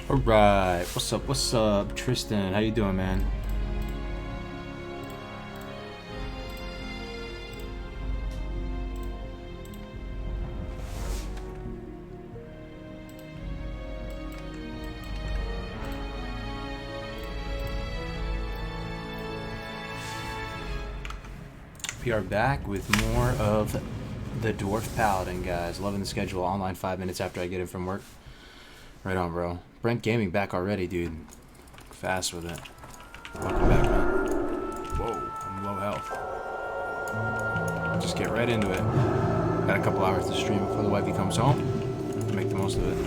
Alright, what's up, Tristan? How you doing, man? We are back with more of the Dwarf Paladin, guys. Loving the schedule. Online 5 minutes after I get in from work. Right on, bro. Brent Gaming back already, dude. Fast with it. Welcome back, man. Whoa, I'm low health. Just get right into it. Got a couple hours to stream before the wifey comes home. Make the most of it.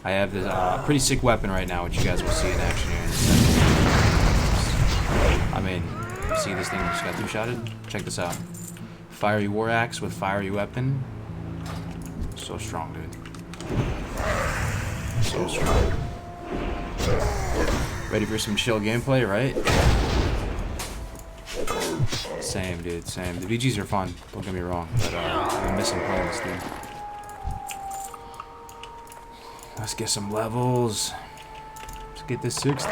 I have this pretty sick weapon right now, which you guys will see in action here in a second. I mean, you see this thing just got two-shotted? Check this out. Fiery war axe with fiery weapon. So strong, dude. So strong. Ready for some chill gameplay, right? Same, dude, same. The VGs are fun, don't get me wrong, but I've been missing playing this dude. Let's get some levels. Let's get this 60.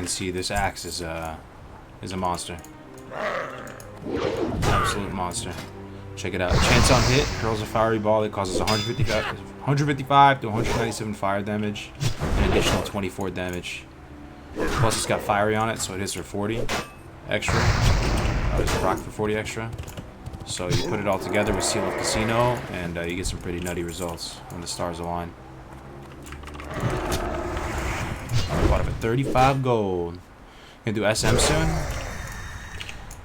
See, this axe is a monster. Absolute monster. Check it out. Chance on hit, hurls a fiery ball that causes 155 to 197 fire damage, an additional 24 damage. Plus it's got fiery on it, so it hits for 40 extra. There's a proc for 40 extra. So you put it all together with Seal of Casino, and you get some pretty nutty results when the stars align. Bought up at 35 gold. Gonna do SM soon?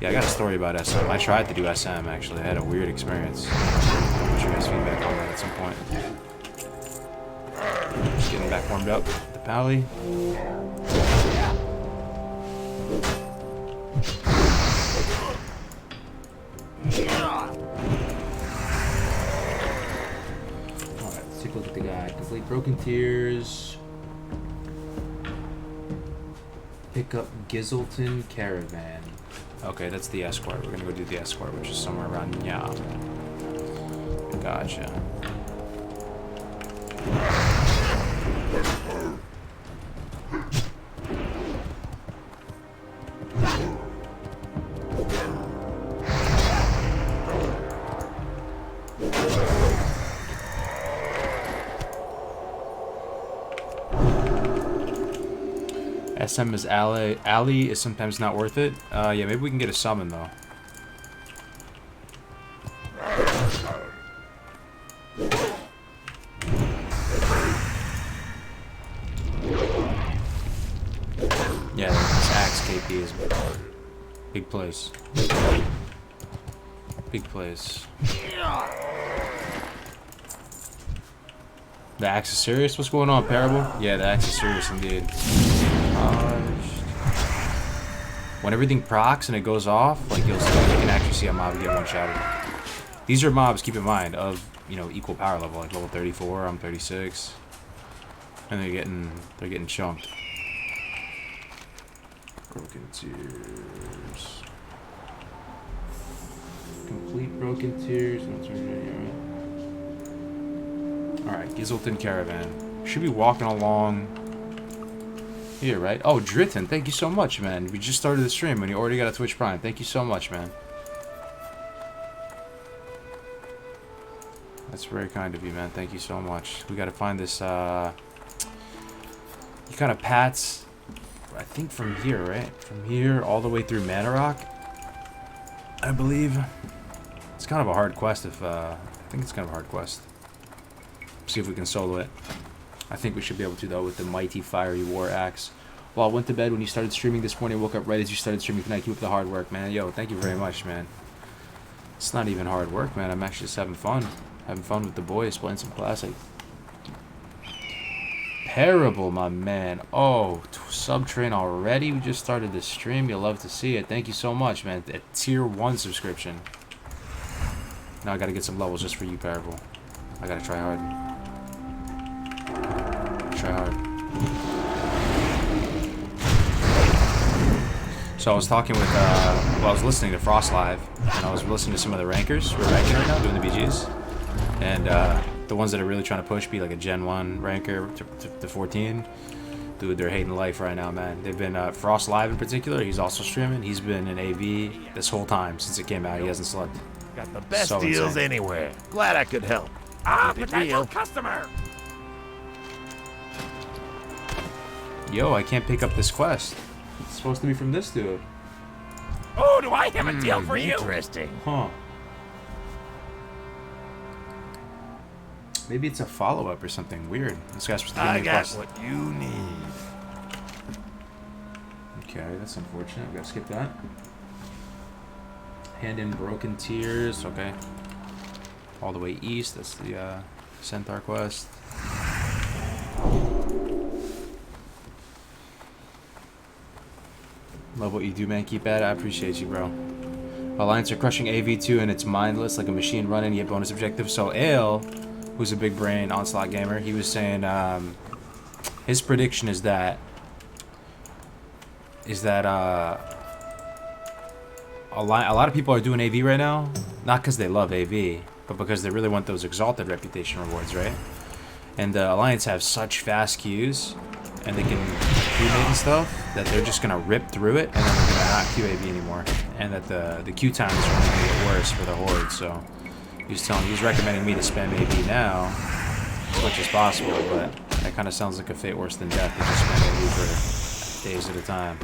Yeah, I got a story about SM. I tried to do SM actually. I had a weird experience. I'll put your guys' feedback on that at some point. Just getting back warmed up. The Pally. Alright, let's take a look at the guy. Complete Broken Tears. Pick up Gizzleton Caravan. Okay, that's the escort. We're gonna go do the escort, which is somewhere around Nyam. Gotcha. SM is alley is sometimes not worth it. Yeah, maybe we can get a summon though. Yeah, this axe KP is big place. Big place. The axe is serious? What's going on, Parable? Yeah, the axe is serious indeed. When everything procs and it goes off, like you can actually see a mob get one-shotted. These are mobs, keep in mind, of equal power level, like level 34, I'm 36, and they're getting chunked. Broken Tears. Complete Broken Tears. Alright, Gizzleton Caravan. Should be walking along here, right? Oh, Dritten, thank you so much, man. We just started the stream and you already got a Twitch Prime. Thank you so much, man. That's very kind of you, man. Thank you so much. We gotta find this, he kind of pats, I think from here, right? From here all the way through Manorock, I believe. It's kind of a hard quest if, I think it's kind of a hard quest. See if we can solo it. I think we should be able to, though, with the mighty fiery war axe. Well, I went to bed when you started streaming this morning. Woke up right as you started streaming tonight. Keep up the hard work, man. Yo, thank you very much, man. It's not even hard work, man. I'm actually just having fun. Having fun with the boys, playing some classic. terrible, my man. Oh, sub-train already? We just started the stream. You'll love to see it. Thank you so much, man. A tier 1 subscription. Now I gotta get some levels just for you, Parable. I gotta try hard. Try hard. So I was talking with, well, I was listening to Frost Live, and I was listening to some of the rankers. We're ranking right now, doing the BGs. And, the ones that are really trying to push be like a Gen 1 ranker to 14. Dude, they're hating life right now, man. They've been, Frost Live in particular, he's also streaming. He's been in AV this whole time since it came out. He hasn't slept. Got the best So deals insane. anywhere. Glad I could help. Potential customer. Yo, I can't pick up this quest. It's supposed to be from this dude. Oh, do I have a deal for you? Interesting. Huh. Maybe it's a follow-up or something weird. This guy's supposed to give I me a got quest. what you need. Okay, that's unfortunate. We gotta skip that. Hand in broken tears. Okay. All the way east. That's the Centaur quest. Love what you do, man. Keep at it. I appreciate you, bro. Alliance are crushing AV2 and it's mindless, like a machine running, yet bonus objective. So Ale, who's a big brain Onslaught gamer, he was saying his prediction is that a lot of people are doing AV right now, not because they love AV, but because they really want those exalted reputation rewards, right? And the Alliance have such fast queues, and they can queue and stuff, that they're just gonna rip through it, and then they're gonna not queue AV anymore, and that the queue time is only gonna get worse for the Horde. So he was recommending me to spam AV now, as much as possible, but that kind of sounds like a fate worse than death to just spam AV for days at a time.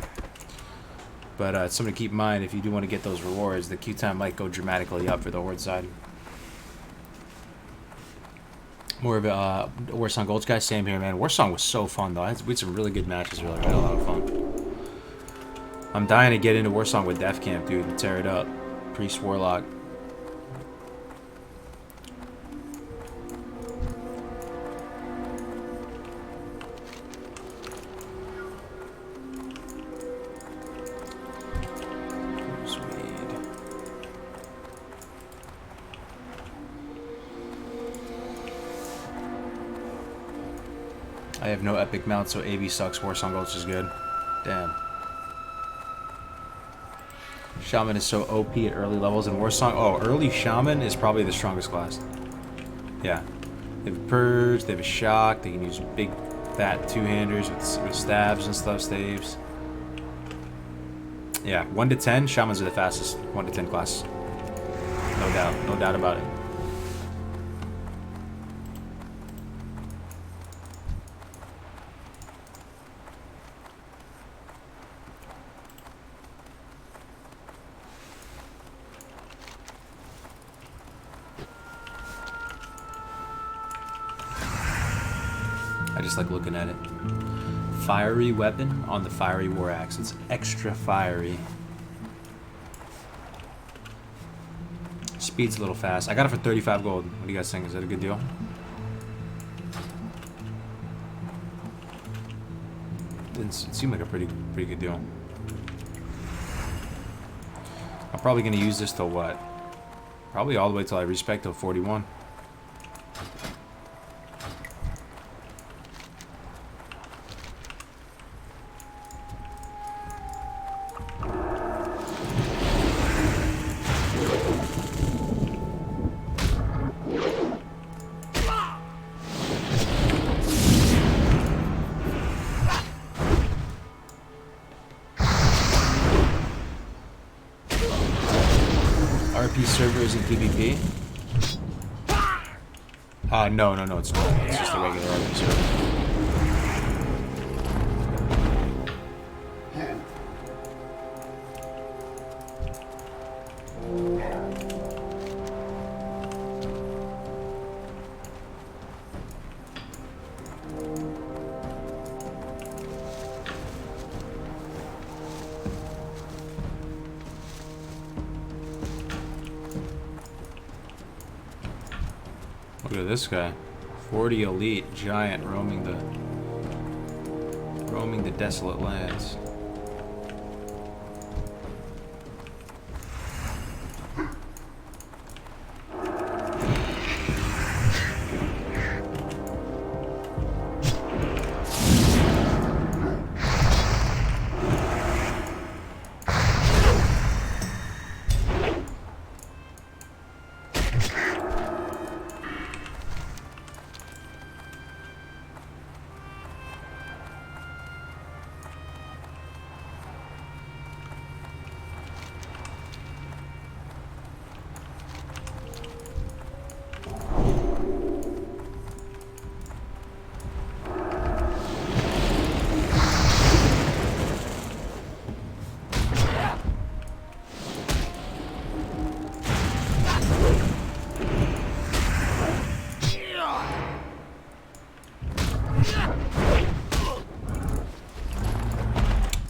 But it's something to keep in mind if you do want to get those rewards. The queue time might go dramatically up for the Horde side. More of a Warsong Gold guy. Same here, man. Warsong was so fun, though. We had some really good matches. Really, we had a lot of fun. I'm dying to get into Warsong with Def Camp, dude, and tear it up. Priest Warlock. I have no epic mount, so AV sucks. Warsong Gulch is good. Damn. Shaman is so OP at early levels in Warsong. Oh, early Shaman is probably the strongest class. Yeah. They have a Purge, they have a Shock, they can use big, fat two-handers with stabs and stuff, staves. Yeah, 1 to 10, Shamans are the fastest 1 to 10 class. No doubt about it. I just like looking at it. Fiery weapon on the fiery war axe. It's extra fiery. Speed's a little fast. I got it for 35 gold. What do you guys think? Is that a good deal? It seemed like a pretty good deal. I'm probably gonna use this till what? Probably all the way till I respec till 41. RP server isn't PvP? No, it's not. It's just a regular RP server. Look at this guy. 40 elite giant roaming the Roaming the desolate lands.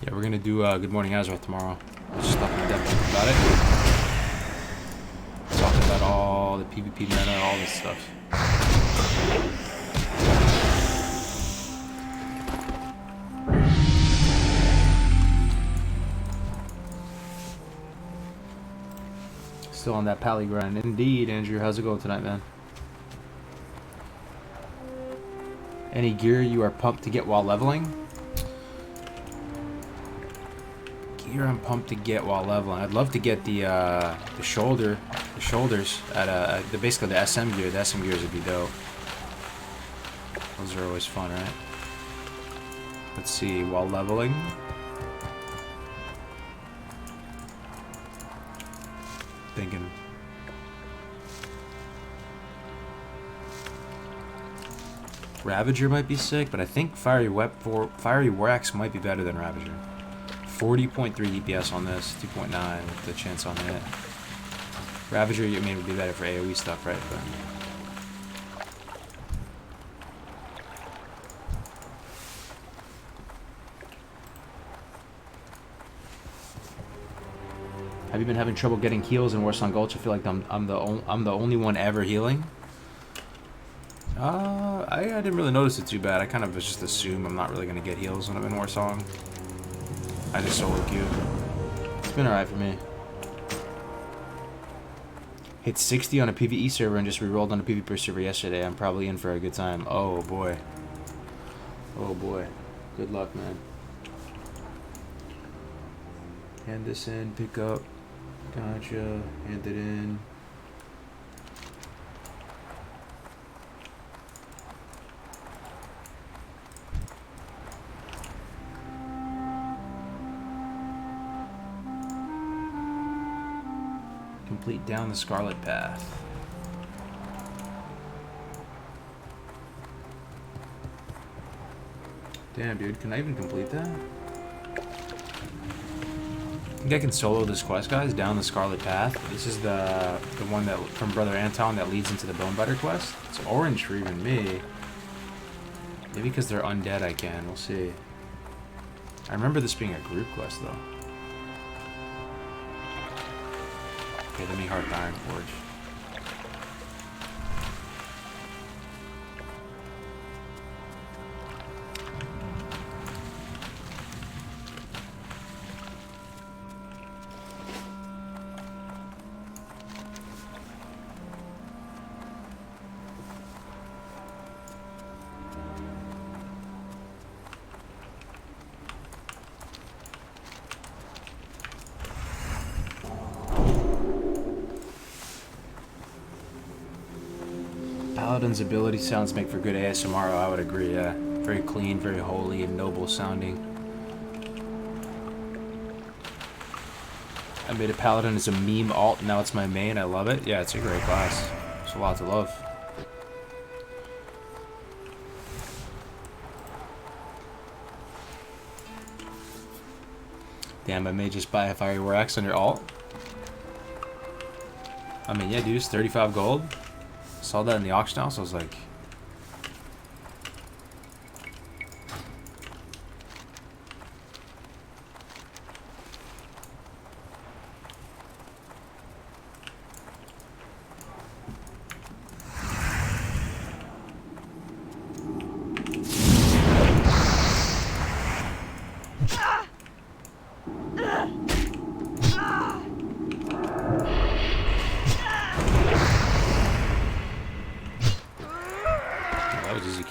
Yeah, we're gonna do Good Morning Azeroth tomorrow. Just talking in depth about it. Talking about all the PvP meta, all this stuff. Still on that pally grind. Indeed, Andrew. How's it going tonight, man? Any gear you are pumped to get while leveling? Gear I'm pumped to get while leveling. I'd love to get the shoulders at basically the SM gear. The SM gears would be dope. Those are always fun, right? Let's see. While leveling. Thinking. Ravager might be sick, but I think Fiery Wax might be better than Ravager. 40.3 DPS on this, 2.9 with the chance on hit. Ravager, I mean, would be better for AoE stuff, right? But have you been having trouble getting heals in Warsong Gulch? I feel like I'm the only one ever healing. I didn't really notice it too bad. I kind of just assume I'm not really gonna get heals when I'm in Warsong. I just solo queue. It's been alright for me. Hit 60 on a PvE server and just re-rolled on a PvP server yesterday. I'm probably in for a good time. Oh boy. Oh boy. Good luck, man. Hand this in, pick up. Gotcha. Hand it in. Complete down the Scarlet Path. Damn, dude, can I even complete that? I think I can solo this quest, guys, down the Scarlet Path. This is the one that from Brother Anton that leads into the Bonebiter quest. It's orange for even me. Maybe because they're undead I can. We'll see. I remember this being a group quest, though. Okay, let me heart the Iron Forge. Paladin's ability sounds make for good ASMR, I would agree, yeah. Very clean, very holy, and noble sounding. I made a Paladin as a meme alt, now it's my main, I love it. Yeah, it's a great class. There's a lot to love. Damn, I may just buy a Fiery Wax on your alt. I mean, yeah, dude, it's 35 gold. Saw that in the auction house, I was like...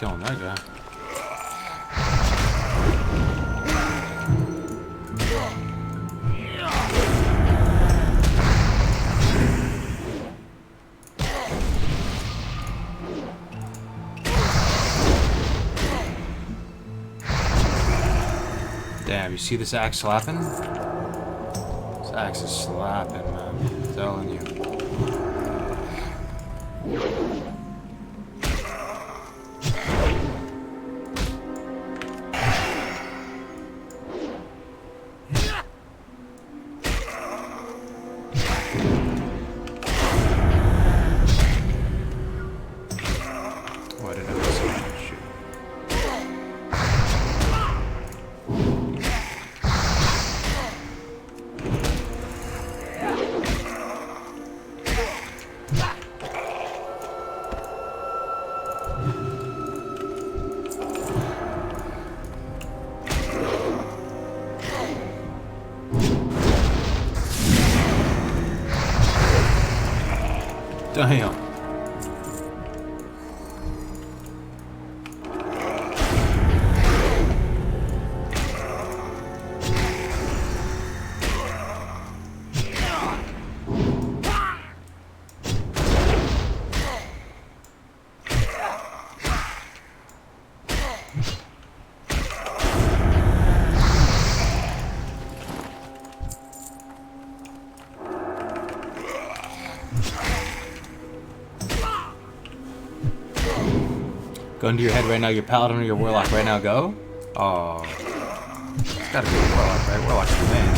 killing that guy. Damn, you see this axe slapping? This axe is slapping, man. I'm telling you. Why did I miss it? Shoot. Damn. Gun to your head right now, your Paladin or your Warlock right now, go? Oh. It's gotta be a Warlock, right? Warlock's the man.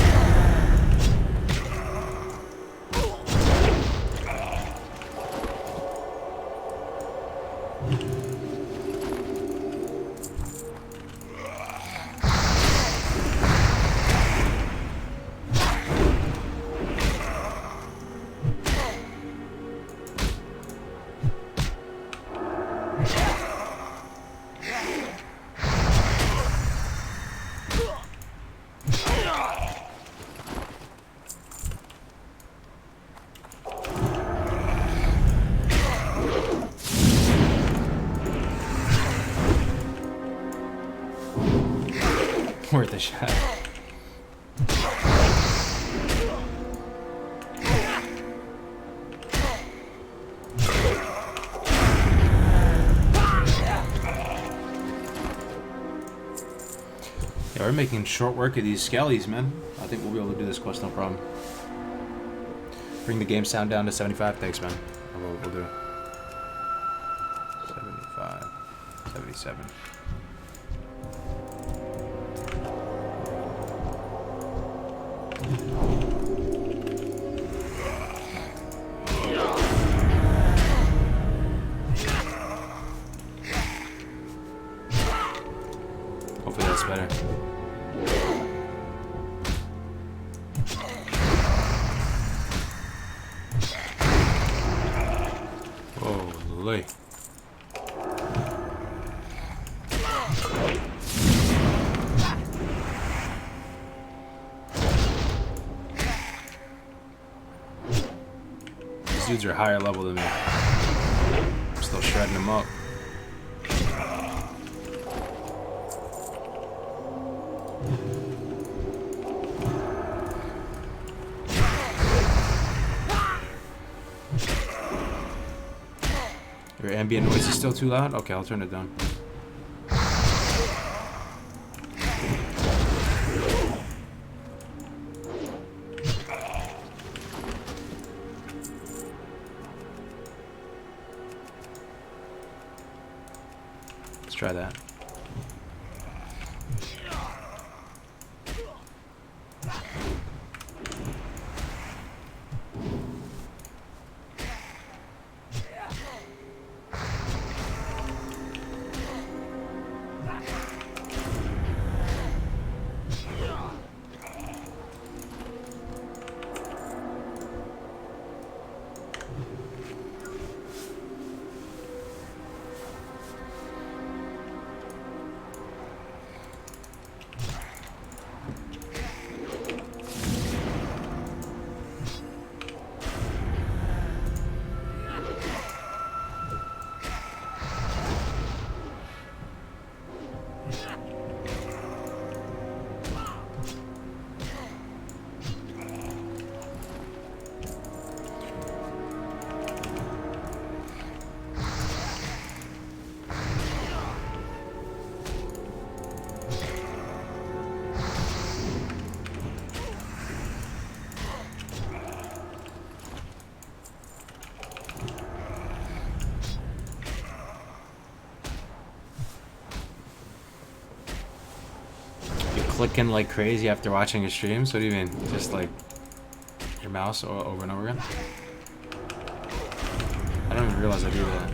Worth a shot. Yeah, we're making short work of these skellies, man. I think we'll be able to do this quest no problem. Bring the game sound down to 75. Thanks, man. We'll do it. 75. 77. Hopefully that's better. Holy. These dudes are higher level than me. I'm still shredding them up. Your ambient noise is still too loud? Okay, I'll turn it down. Let's try that. flicking like crazy after watching a stream? So what do you mean? Just like your mouse over and over again? I don't even realize I do that.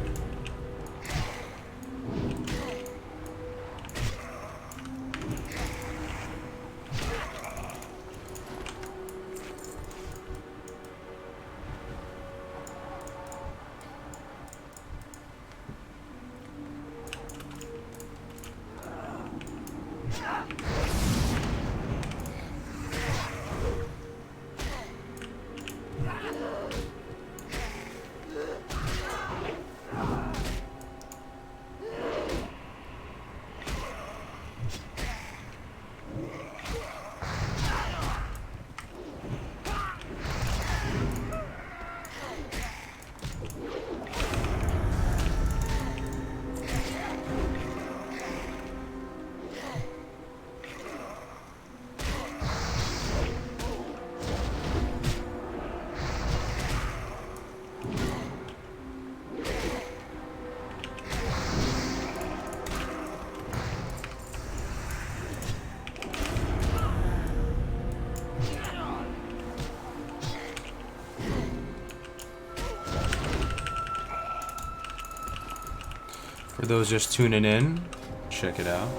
For those just tuning in, check it out.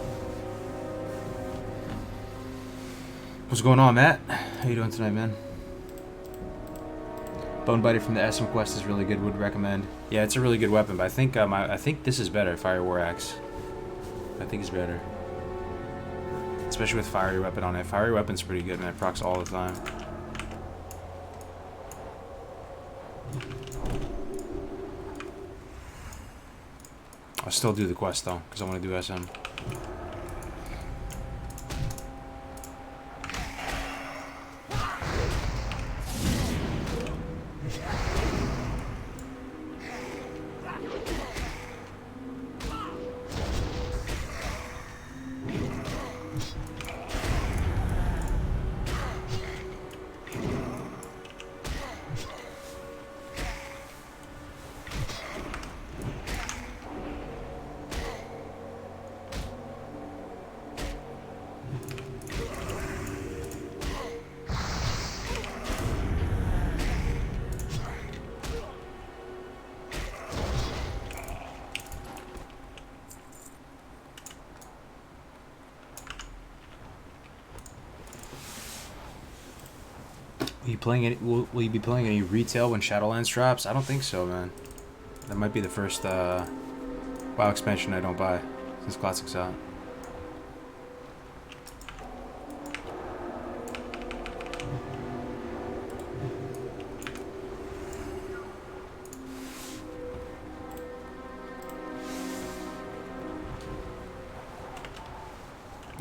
What's going on, Matt? How you doing tonight, man? Bone Biter from the SM Quest is really good. Would recommend. Yeah, it's a really good weapon, but I think I think this is better. Fire War Axe. I think it's better, especially with Fiery Weapon on it. Fiery Weapon's pretty good, man. It procs all the time. I'll still do the quest though, because I want to do SM. Will you be playing any retail when Shadowlands drops? I don't think so, man. That might be the first WoW expansion I don't buy since Classic's out.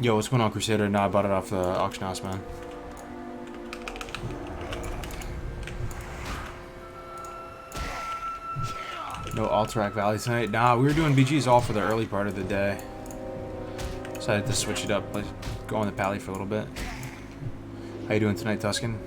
Yo, what's going on, Crusader? Nah, I bought it off the auction house, man. No Alterac Valley tonight. Nah, we were doing BGs all for the early part of the day. Decided to switch it up, like go on the Pally for a little bit. How you doing tonight, Tuscan?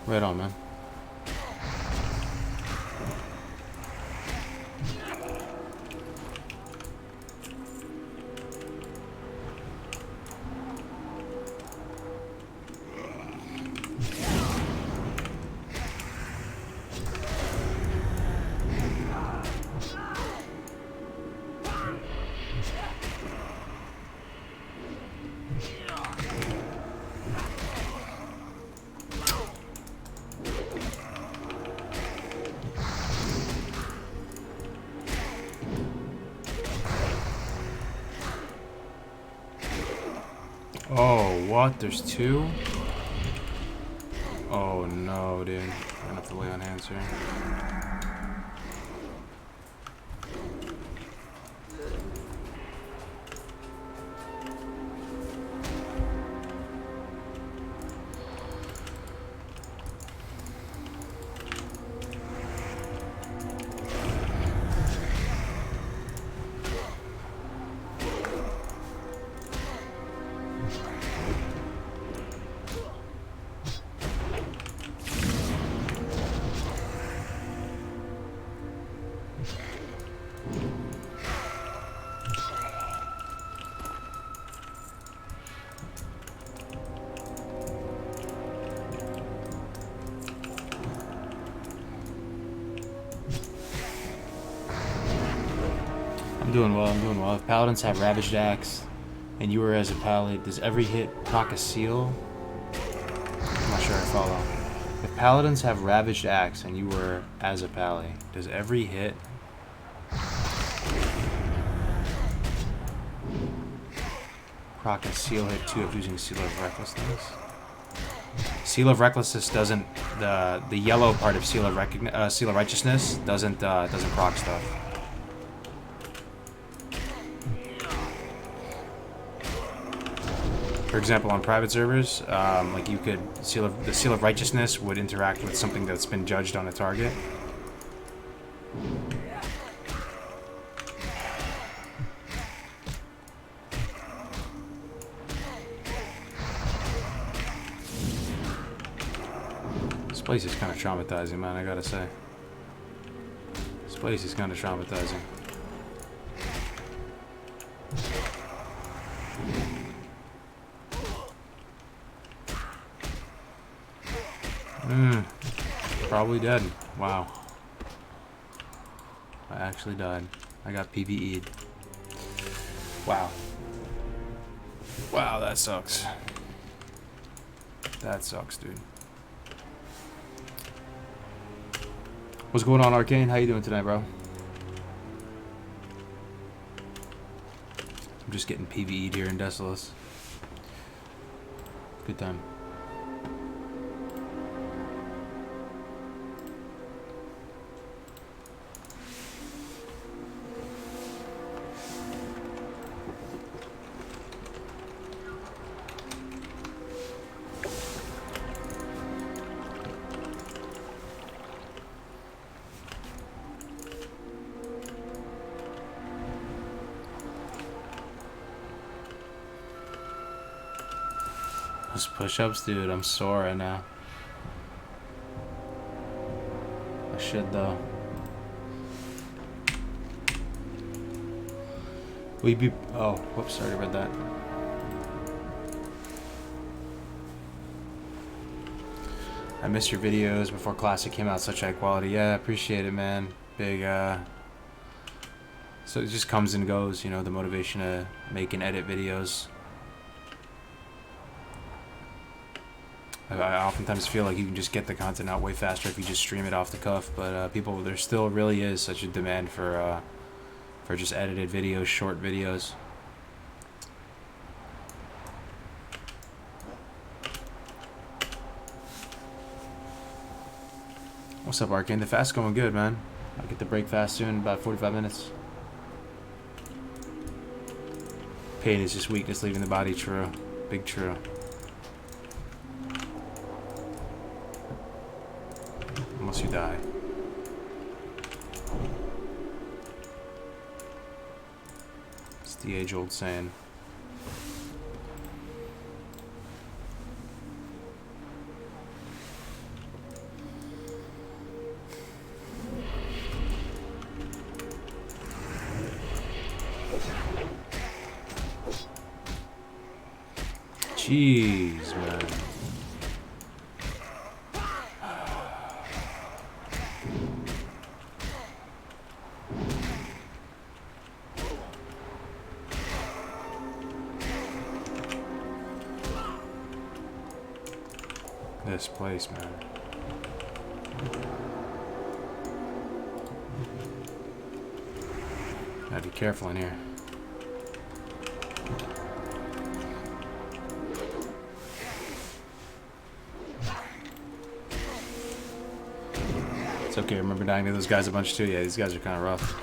Right on, man. Oh, what? There's two? Oh no, dude. I'm gonna have to lay on hands here. I'm doing well, I'm doing well. If paladins have Ravaged Axe, and you were as a paladin, does every hit proc a seal? I'm not sure I follow. If paladins have Ravaged Axe, and you were as a paladin, does every hit proc a seal hit 2 of using Seal of Recklessness? Seal of Recklessness doesn't, the yellow part of Seal of Righteousness doesn't proc stuff. For example, on private servers, like you could the Seal of Righteousness would interact with something that's been judged on a target. This place is kind of traumatizing, man, I gotta say. This place is kind of traumatizing. Probably dead. Wow. I actually died. I got PvE'd. Wow. Wow, that sucks. That sucks, dude. What's going on, Arcane? How you doing tonight, bro? I'm just getting PvE'd here in Desolus. Good time. Those push-ups, dude, I'm sore right now. I should, though. We be... Oh, whoops, sorry about that. I missed your videos before Classic came out, such high quality. Yeah, I appreciate it, man. Big, So it just comes and goes, you know, the motivation to make and edit videos. I oftentimes feel like you can just get the content out way faster if you just stream it off the cuff, but there still really is such a demand for just edited videos, short videos. What's up, Arcane? The fast's going good, man. I'll get the break fast soon, about 45 minutes. Pain is just weakness leaving the body, true. Big true. Unless you die. It's the age-old saying. Jeez, man. This place, man. Gotta be careful in here. It's okay, remember dying to those guys a bunch too? Yeah, these guys are kind of rough.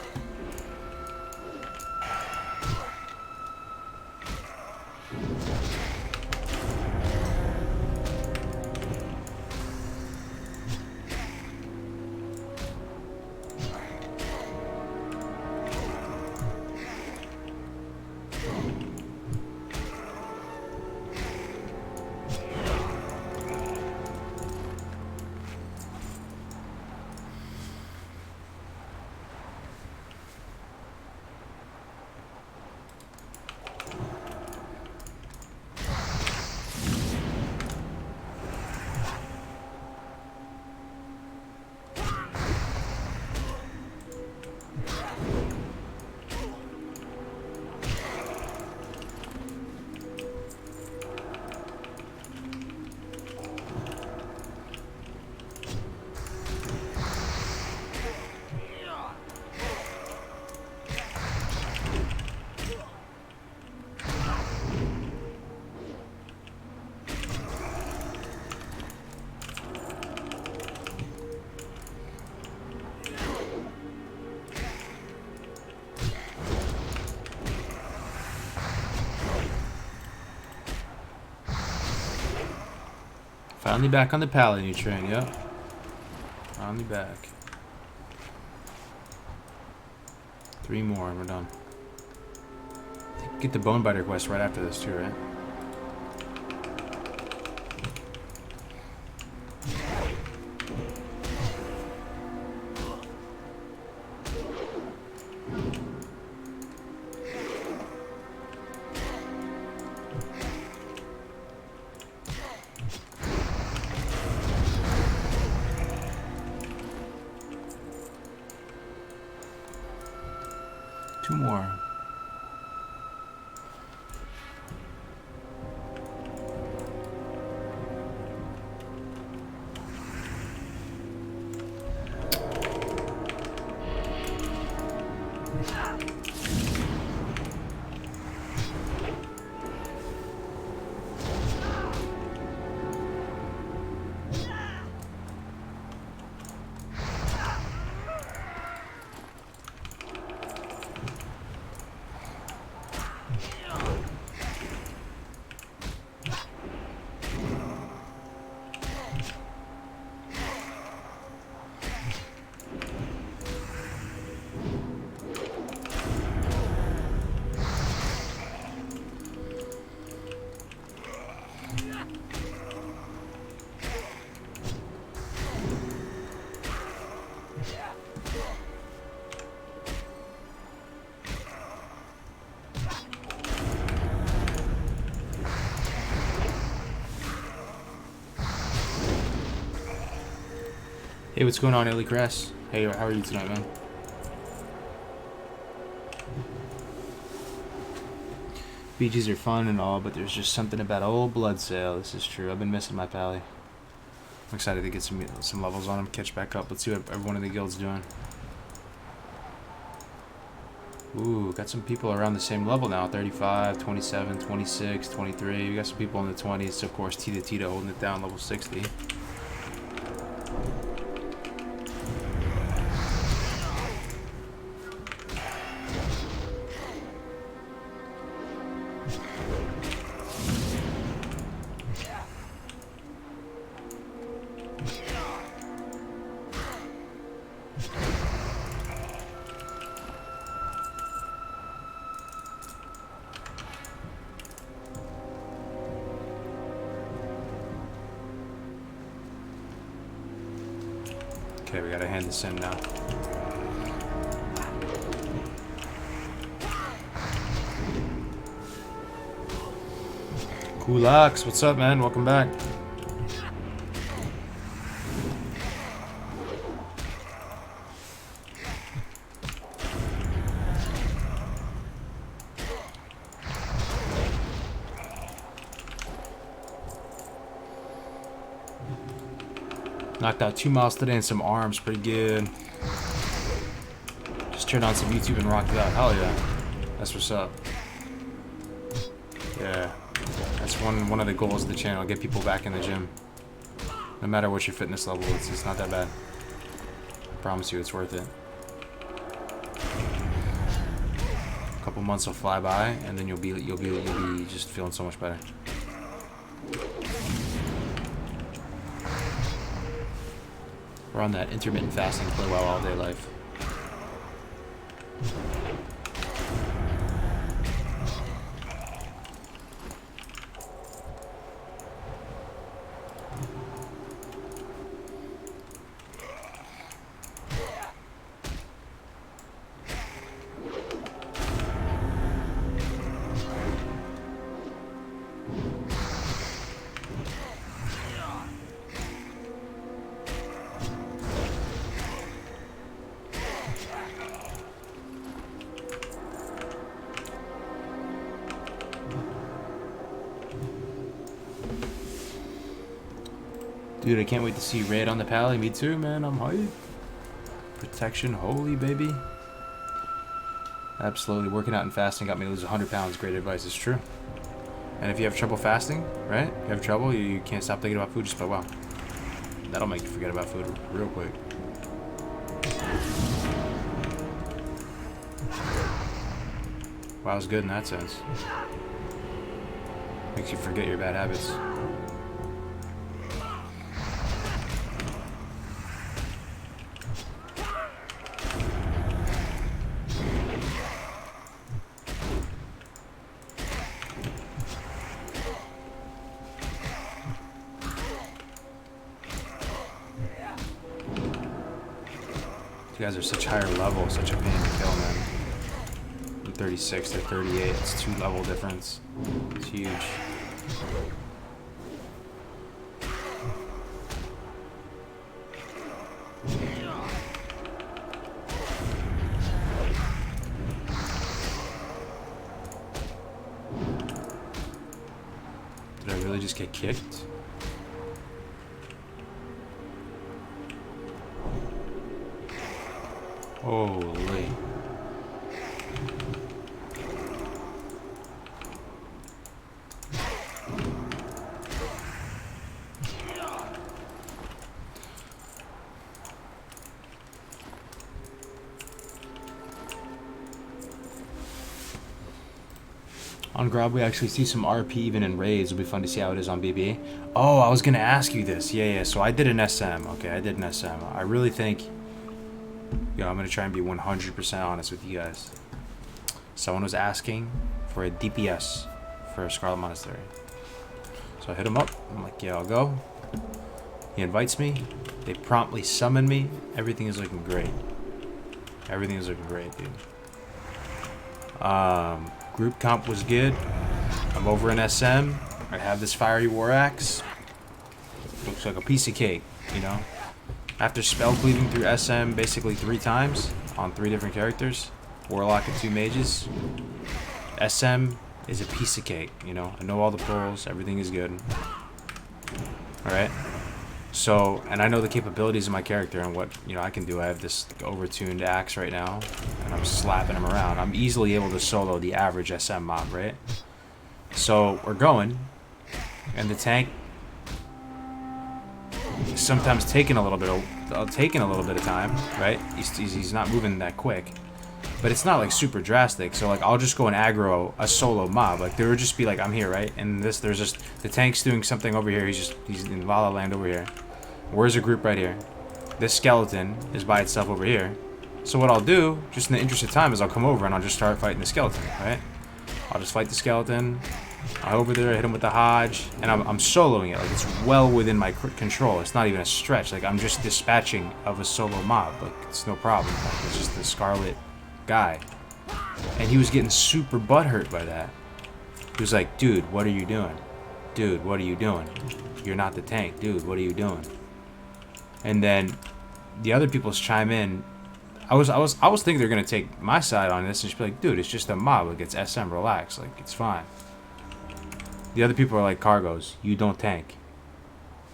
Finally back on the Paladin train, yep. Finally back. 3 more and we're done. Get the Bonebiter quest right after this too, right? Two more. Hey, what's going on, Illy Cress? Hey, how are you tonight, man? BGs are fun and all, but there's just something about old blood sale. This is true. I've been missing my pally. I'm excited to get some levels on him, catch back up. Let's see what everyone in the guild's doing. Ooh, got some people around the same level now. 35, 27, 26, 23. We got some people in the 20s. Of course, Tita holding it down, level 60. Okay, we gotta hand this in now. Kulaks, what's up, man? Welcome back. Knocked out 2 miles today and some arms, pretty good. Just turned on some YouTube and rocked it out. Hell yeah. That's what's up. Yeah. That's one of the goals of the channel, get people back in the gym. No matter what your fitness level, it's not that bad. I promise you it's worth it. A couple months will fly by and then you'll be just feeling so much better. We're on that intermittent fasting, play WoW all day life. Dude, I can't wait to see Red on the Pally. Me too, man. I'm hyped. Protection, holy baby. Absolutely. Working out and fasting got me to lose 100 pounds. Great advice. It's true. And if you have trouble fasting, right? You have trouble, you can't stop thinking about food. Just play WoW. That'll make you forget about food real quick. WoW's good in that sense. Makes you forget your bad habits. You guys are such higher level, such a pain to kill, man. From 36 to 38, it's 2 level difference. It's huge. Did I really just get kicked? Holy. On Grob, we actually see some RP even in raids. It'll be fun to see how it is on BB. Oh, I was gonna ask you this. Yeah. So I did an SM. Okay, I did an SM. I really think. Yo, I'm gonna try and be 100% honest with you guys. Someone was asking for a DPS for Scarlet Monastery. So I hit him up. I'm like, yeah, I'll go. He invites me. They promptly summon me. Everything is looking great. Everything is looking great, dude. Group comp was good. I'm over in SM. I have this fiery war axe. Looks like a piece of cake, you know? After spell cleaving through SM basically 3 times on 3 different characters, Warlock and 2 mages, SM is a piece of cake, you know? I know all the pulls, everything is good. Alright? So, and I know the capabilities of my character and what, you know, I can do. I have this like, overtuned axe right now, and I'm slapping him around. I'm easily able to solo the average SM mob, right? So, we're going, and the tank is sometimes taking a little bit of time, right? He's not moving that quick. But it's not like super drastic, so like I'll just go and aggro a solo mob. Like there would just be like, I'm here, right? And there's just the tank's doing something over here. He's in La La Land over here. Where's a group right here? This skeleton is by itself over here. So what I'll do, just in the interest of time, is I'll come over and I'll just start fighting the skeleton, right? I'll just fight the skeleton. I'm over there, I hit him with the Hodge, and I'm soloing it. Like it's well within my control. It's not even a stretch. Like I'm just dispatching of a solo mob. Like it's no problem. Like, it's just the Scarlet guy. And he was getting super butthurt by that. He was like, dude, what are you doing? Dude, what are you doing? You're not the tank. Dude, what are you doing? And then the other people chime in. I was thinking they're gonna take my side on this and just be like, dude, it's just a mob. Like it's SM, relax. Like it's fine. The other people are like, Cargos, you don't tank.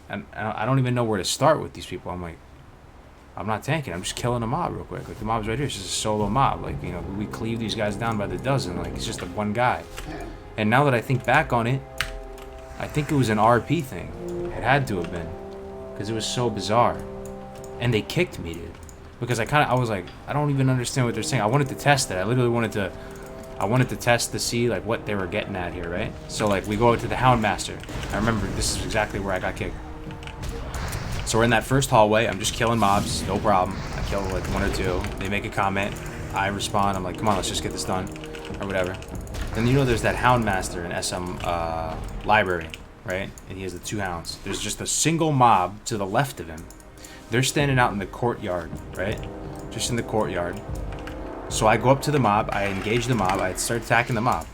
And I don't even know where to start with these people. I'm like, I'm not tanking. I'm just killing a mob real quick. Like the mob's right here. It's just a solo mob. Like, you know, we cleave these guys down by the dozen. Like it's just a one guy. And now that I think back on it, I think it was an RP thing. It had to have been, because it was so bizarre. And they kicked me, dude. Because I was like, I don't even understand what they're saying. I wanted to test it. I literally wanted to test to see like what they were getting at here, right? So like we go to the Houndmaster. I remember this is exactly where I got kicked. So we're in that first hallway. I'm just killing mobs, no problem. I kill like 1 or 2. They make a comment. I respond. I'm like, come on, let's just get this done, or whatever. Then you know there's that Houndmaster in SM library, right? And he has the 2 hounds. There's just a single mob to the left of him. They're standing out in the courtyard, right? Just in the courtyard. So I go up to the mob. I engage the mob. I start attacking the mob.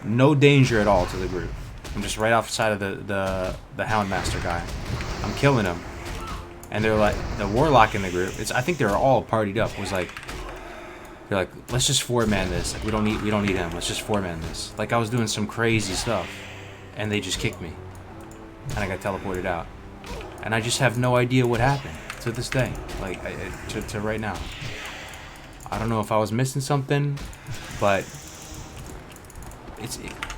No danger at all to the group. I'm just right outside of the Houndmaster guy. I'm killing him. And they're like, the Warlock in the group, I think they were all partied up, was like, they're like, let's just 4-man this. Like, we don't need him. Let's just 4-man this. Like I was doing some crazy stuff. And they just kicked me. And I got teleported out. And I just have no idea what happened to this day. Like, to right now. I don't know if I was missing something, but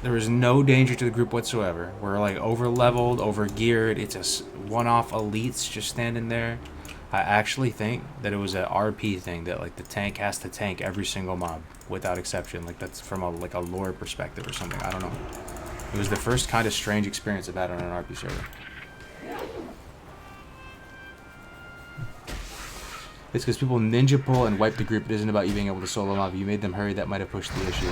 there was no danger to the group whatsoever. We're like over-leveled, over-geared. It's a one-off elites just standing there. I actually think that it was an RP thing, that like the tank has to tank every single mob without exception. Like that's from a lore perspective or something. I don't know. It was the first kind of strange experience I've had on an RP server. It's because people ninja pull and wipe the group. It isn't about you being able to solo mob. You made them hurry. That might have pushed the issue.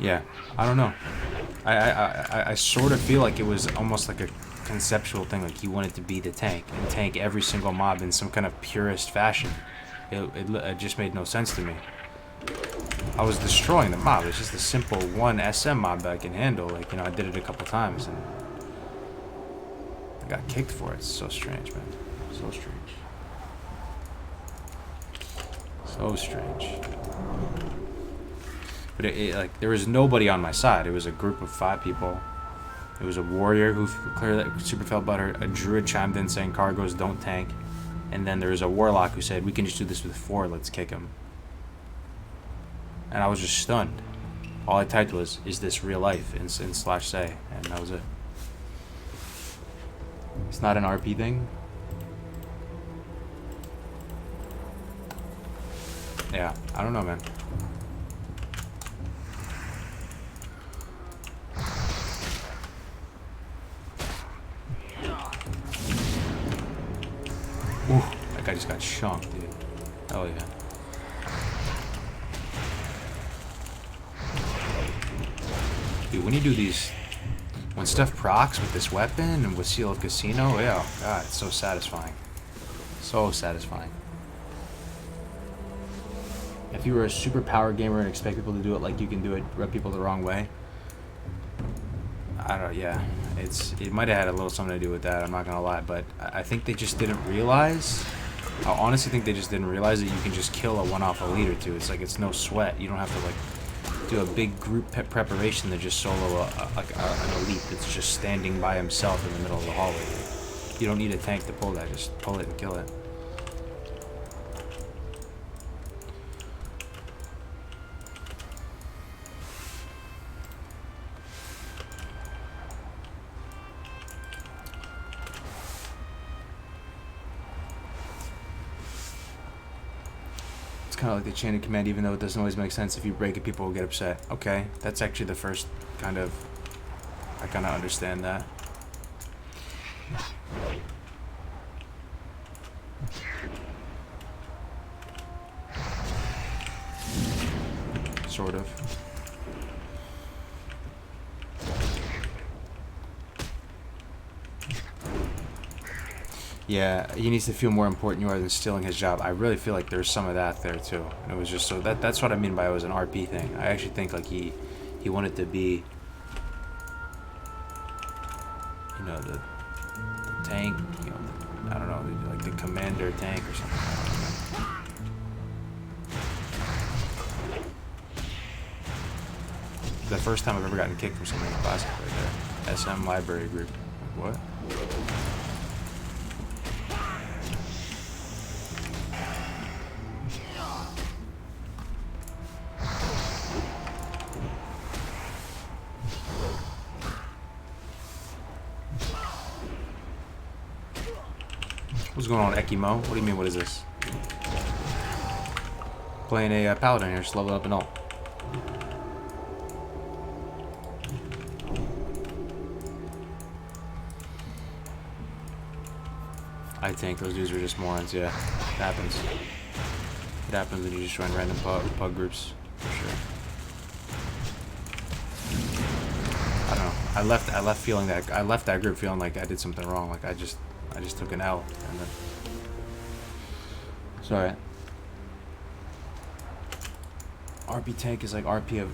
Yeah, I don't know. I sort of feel like it was almost like a conceptual thing, like he wanted to be the tank and tank every single mob in some kind of purist fashion. It just made no sense to me. I was destroying the mob. It's just a simple one SM mob that I can handle. Like, you know, I did it a couple times and I got kicked for it. It's so strange, man. So strange. So strange. But like, there was nobody on my side. It was a group of 5 people. It was a warrior who clearly super felt butthurt. A druid chimed in saying cargoes don't tank. And then there was a warlock who said, we can just do this with 4, let's kick him. And I was just stunned. All I typed was, is this real life in /say, and that was it. It's not an RP thing. Yeah, I don't know, man. Ooh, that guy just got chunked, dude. Hell yeah. Dude, when you do these, when stuff procs with this weapon and with Seal of Casino, yeah, God, it's so satisfying. So satisfying. If you were a super power gamer and expect people to do it like you can do it, rub people the wrong way, I don't, yeah, it might have had a little something to do with that, I'm not gonna lie, but I think they just didn't realize, I honestly think they just didn't realize that you can just kill a one-off elite or two. It's like, it's no sweat. You don't have to, like, do a big group preparation to just solo an elite that's just standing by himself in the middle of the hallway. You don't need a tank to pull that, just pull it and kill it. Kind of like the chain of command, even though it doesn't always make sense. If you break it, people will get upset. Okay, that's actually the first kind of, I kind of understand that. Sort of. Yeah, he needs to feel more important you are than stealing his job. I really feel like there's some of that there too. And it was just so that's what I mean by it was an RP thing. I actually think like he wanted to be, you know, the tank, you know, I don't know, like the commander tank or something. The first time I've ever gotten kicked from something classic right there. SM library group. Like, what? What's going on, Ekimo? What do you mean, what is this? Playing a Paladin here, just level up and all. I think those dudes are just morons, yeah. It happens. It happens when you just join random pug groups, for sure. I don't know. I left feeling that, I left that group feeling like I did something wrong, like I just took an L, and then it's alright. RP tank is like RP of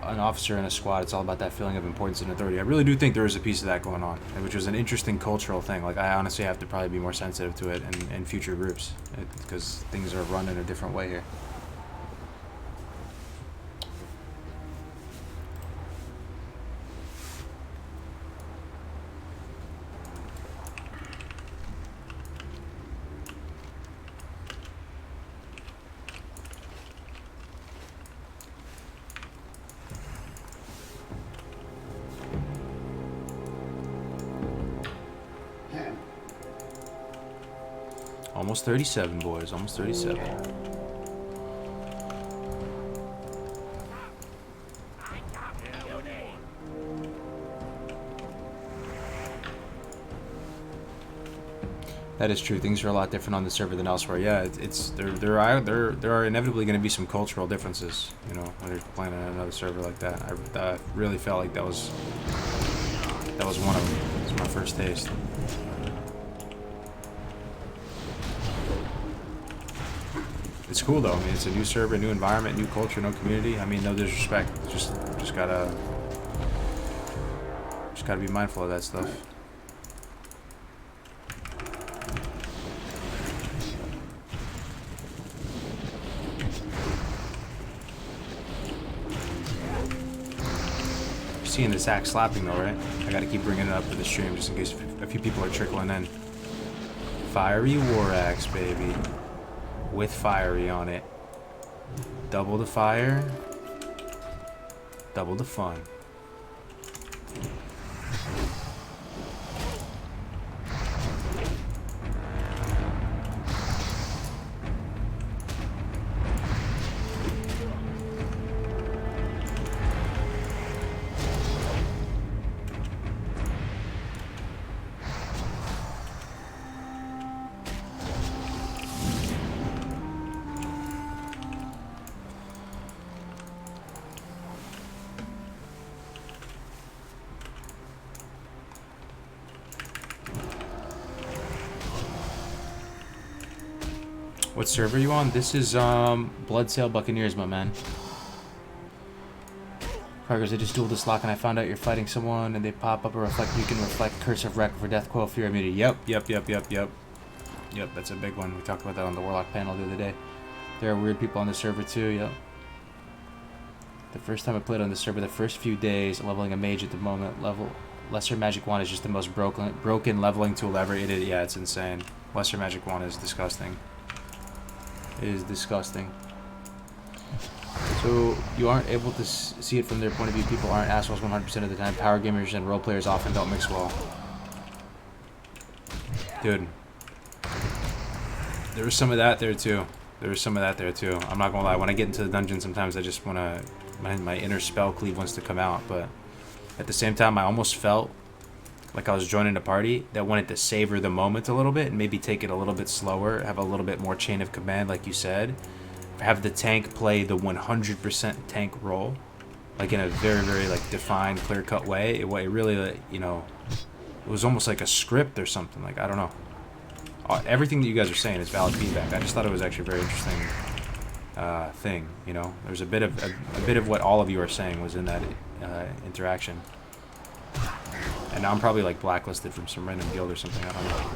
an officer in a squad. It's all about that feeling of importance and authority. I really do think there is a piece of that going on, which was an interesting cultural thing. Like, I honestly have to probably be more sensitive to it in future groups, because things are run in a different way here. Almost 37, boys. Almost 37. That is true. Things are a lot different on the server than elsewhere. Yeah, there are inevitably going to be some cultural differences. You know, when you're playing on another server like that. I really felt like that was one of them. It was my first taste. It's cool though. I mean, it's a new server, new environment, new culture, no community. I mean, no disrespect. Just gotta be mindful of that stuff. You're seeing this axe slapping though, right? I gotta keep bringing it up for the stream just in case a few people are trickling in. Fiery war axe, baby. With fiery on it. Double the fire, double the fun. What server are you on? This is Bloodsail Buccaneers, my man. Progress, I just dueled this lock and I found out you're fighting someone and they pop up a reflect. You can reflect Curse of Wreck for Death, Quell, Fear, Immunity. Yep, that's a big one. We talked about that on the Warlock panel the other day. There are weird people on the server too, yep. The first time I played on the server, the first few days, leveling a mage at the moment, Lesser Magic Wand is just the most broken leveling tool ever. Yeah, it's insane. Lesser Magic Wand is disgusting. It is disgusting. So you aren't able to see it from their point of view. People aren't assholes 100% of the time. Power gamers and role players often don't mix well. Dude, there was some of that there too. I'm not gonna lie. When I get into the dungeon, sometimes I just wanna, my inner spell cleave wants to come out. But at the same time, I almost felt like I was joining a party that wanted to savor the moment a little bit and maybe take it a little bit slower, have a little bit more chain of command, like you said. Have the tank play the 100% tank role, like in a very, very like defined, clear-cut way. It really, you know, it was almost like a script or something. Like, I don't know. Everything that you guys are saying is valid feedback. I just thought it was actually a very interesting thing. You know, there's a bit of what all of you are saying was in that interaction. And now I'm probably like blacklisted from some random guild or something. I don't know.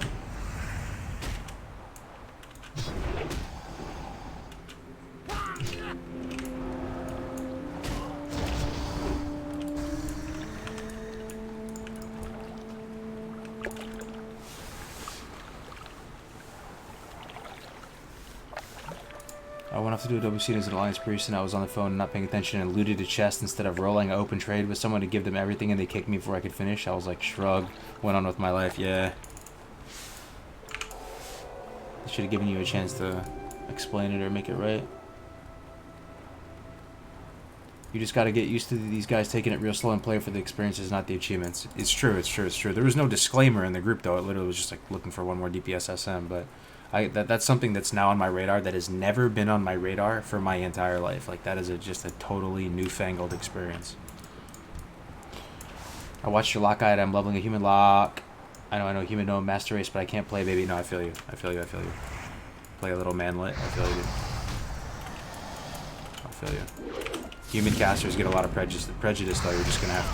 I went off to do a WC as an Alliance priest and I was on the phone and not paying attention and looted a chest instead of rolling. I open trade with someone to give them everything and they kicked me before I could finish. I was like, shrug, went on with my life. Yeah. I should have given you a chance to explain it or make it right. You just got to get used to these guys taking it real slow and play for the experiences, not the achievements. It's true. There was no disclaimer in the group though. It literally was just like looking for one more DPS SM, but that's something that's now on my radar that has never been on my radar for my entire life. Like, that is just a totally newfangled experience. I watched your lock guide. I'm leveling a human lock. I know human gnome master race, but I can't play, baby. No, I feel you. Play a little manlet. I feel you. Human casters get a lot of prejudice though. You're just gonna have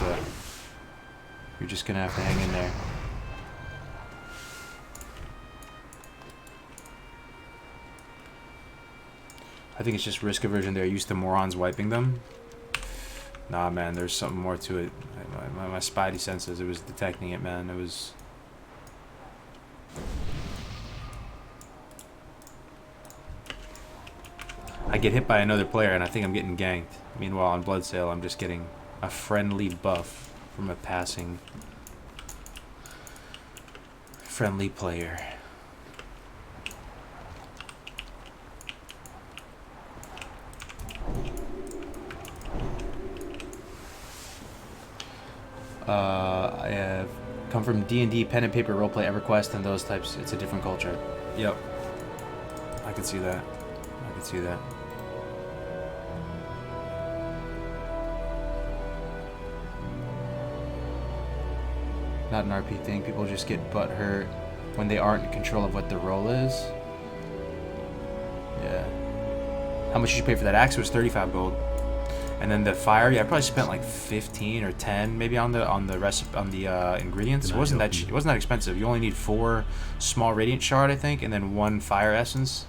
to hang in there. I think it's just risk aversion. They're used to morons wiping them. Nah, man, there's something more to it. My spidey senses, it was detecting it, man. It was... I get hit by another player and I think I'm getting ganked. Meanwhile, on Bloodsail, I'm just getting a friendly buff from a passing friendly player. I have come from D&D, pen and paper roleplay, EverQuest, and those types. It's a different culture. Yep. I could see that. I could see that. Not an RP thing. People just get butt hurt when they aren't in control of what their role is. Yeah. How much did you pay for that axe? It was 35 gold. And then the fire, yeah, I probably spent like 15 or 10 maybe on the ingredients. It wasn't that expensive. You only need 4 small radiant shard, I think, and then 1 fire essence.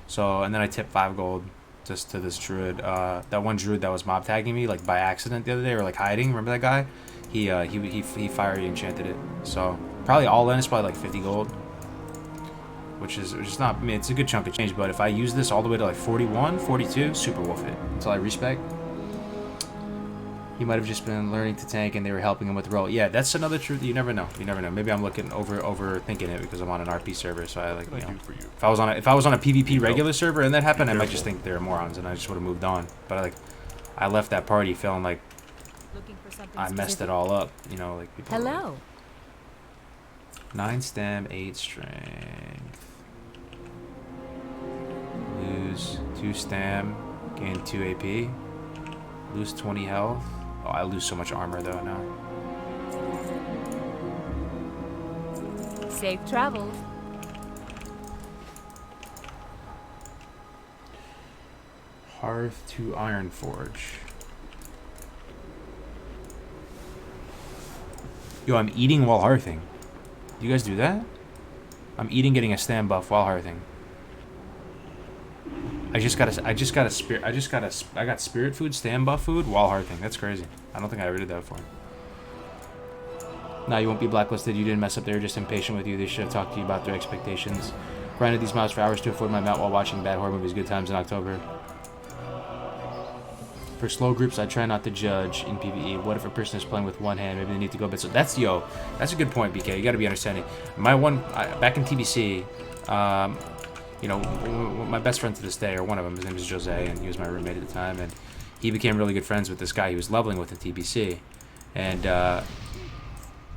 So, and then I tipped 5 gold just to this druid. That one druid that was mob tagging me like by accident the other day, or like hiding. Remember that guy? He fire enchanted it. So probably all in it's probably like 50 gold, which is not. I mean, it's a good chunk of change. But if I use this all the way to like 41, 42, super wolf it until I respec. He might have just been learning to tank and they were helping him with the role. Yeah, that's another truth. You never know. You never know. Maybe I'm looking overthinking it because I'm on an RP server. So I like, you know, if I was on a PvP regular server and that happened, I might just think they're morons and I just would have moved on. But I left that party feeling like I messed it all up. You know, like people. Hello. 9 stam, 8 strength. Lose 2 stam, gain 2 AP. Lose 20 health. Oh, I lose so much armor though now. Safe travels. Hearth to Iron Forge. Yo, I'm eating while hearthing. Do you guys do that? I'm eating, getting a stam buff while hearthing. I got spirit food, stam buff food while hearthing. That's crazy. I don't think I ever did that before. No, you won't be blacklisted. You didn't mess up. They were just impatient with you. They should have talked to you about their expectations. Grinded these miles for hours to afford my mount while watching bad horror movies. Good times in October. For slow groups, I try not to judge in PvE. What if a person is playing with one hand? Maybe they need to go a bit. So that's a good point, BK. You got to be understanding. Back in TBC, you know, my best friend to this day, or one of them, his name is Jose, and he was my roommate at the time, and he became really good friends with this guy he was leveling with in TBC, and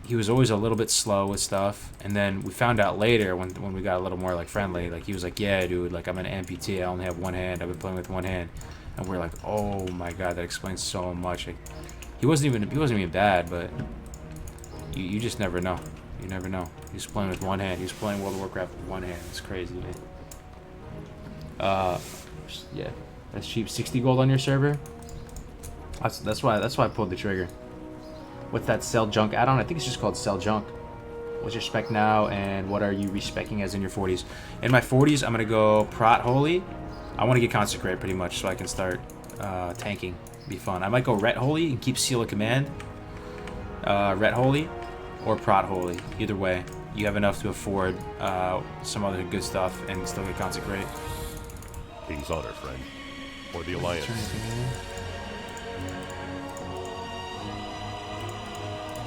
he was always a little bit slow with stuff, and then we found out later when we got a little more like friendly, like he was like, yeah, dude, like I'm an amputee, I only have one hand, I've been playing with one hand, and we're like, oh my god, that explains so much. Like, he wasn't even bad, but you just never know. You never know. He was playing with one hand. He was playing World of Warcraft with one hand. It's crazy, man. Yeah, that's cheap. 60 gold on your server. That's why I pulled the trigger. What's that sell junk add-on? I think it's just called sell junk. What's your spec now, and what are you respecking as in your 40s? In my 40s, I'm gonna go Prot Holy. I want to get Consecrate pretty much so I can start tanking. Be fun. I might go Ret Holy and keep Seal of Command. Ret Holy or Prot Holy. Either way, you have enough to afford some other good stuff and still get Consecrate. King's Honor, friend. Or the Alliance.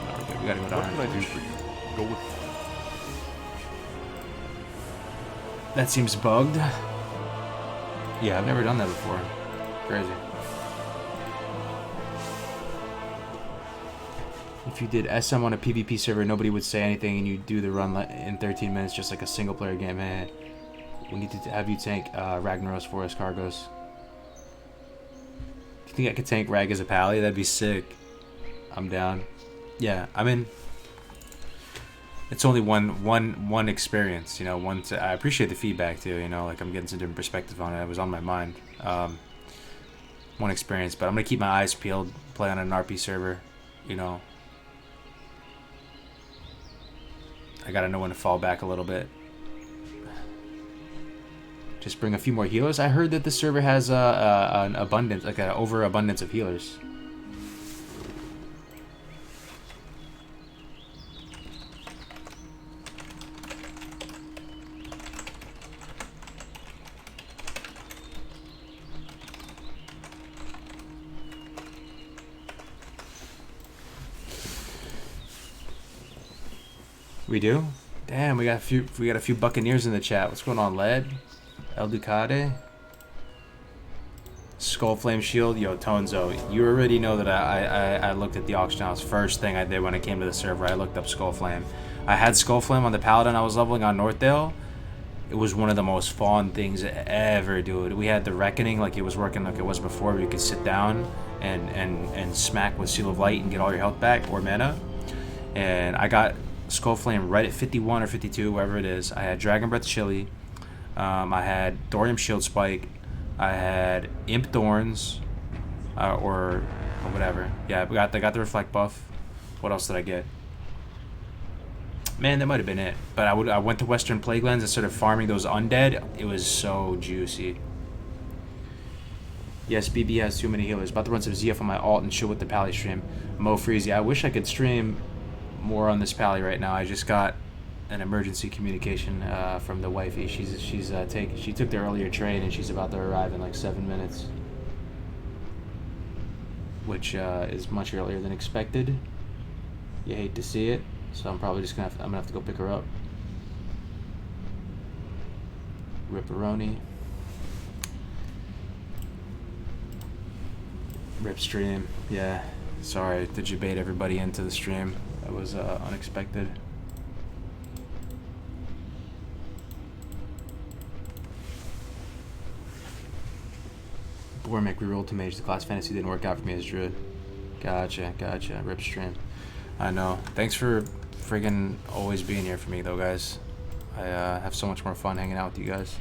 No, we're good. We gotta go down. What can I do for you? Go with... That seems bugged. Yeah, I've never done that before. Crazy. If you did SM on a PvP server, nobody would say anything, and you do the run in 13 minutes, just like a single player game. Man, we need to have you tank Ragnaros for us, Cargos. Do you think I could tank Rag as a pally? That'd be sick. I'm down. Yeah, I mean, it's only one experience, you know. I appreciate the feedback too, you know. Like, I'm getting some different perspective on it. It was on my mind. One experience, but I'm gonna keep my eyes peeled. Play on an RP server, you know. I gotta know when to fall back a little bit. Just bring a few more healers. I heard that the server has an abundance, like an overabundance of healers. We do? Damn, we got a few Buccaneers in the chat. What's going on, Led? El Ducade? Skull Flame Shield, yo, Tonzo, you already know that I looked at the auction house. First thing I did when I came to the server, I looked up Skull Flame. I had Skull Flame on the Paladin I was leveling on Northdale. It was one of the most fun things ever, dude. We had the Reckoning, like it was working like it was before, where you could sit down and smack with Seal of Light and get all your health back, or mana. And I got Skull Flame right at 51 or 52, wherever it is. I had Dragon Breath Chili. I had Thorium Shield Spike. I had Imp Thorns, or whatever. Yeah, I got the Reflect buff. What else did I get? Man, that might have been it. But I went to Western Plaguelands and started farming those undead. It was so juicy. Yes, BB has too many healers. About to run some ZF on my alt and chill with the Pally stream. Mo Freezy. I wish I could stream more on this Pally right now. I just got an emergency communication from the wifey. She took the earlier train and she's about to arrive in like 7 minutes, which is much earlier than expected. You hate to see it, so I'm probably just gonna have to go pick her up. Ripperoni. Rip stream. Yeah, sorry, did you bait everybody into the stream? That was unexpected. Bormick rerolled to mage. The class fantasy didn't work out for me as druid. Gotcha. Rip stream. I know. Thanks for friggin' always being here for me though, guys. I have so much more fun hanging out with you guys.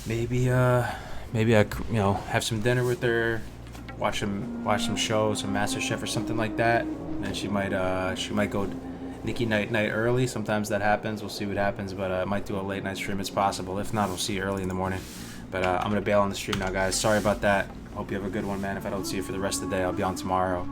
Maybe I have some dinner with her, watch some shows, some MasterChef or something like that. And then she might go Nikki night early. Sometimes that happens. We'll see what happens, but I might do a late night stream. It's possible. If not, we'll see you early in the morning. But I'm gonna bail on the stream now, guys. Sorry about that. Hope you have a good one, man. If I don't see you for the rest of the day, I'll be on tomorrow.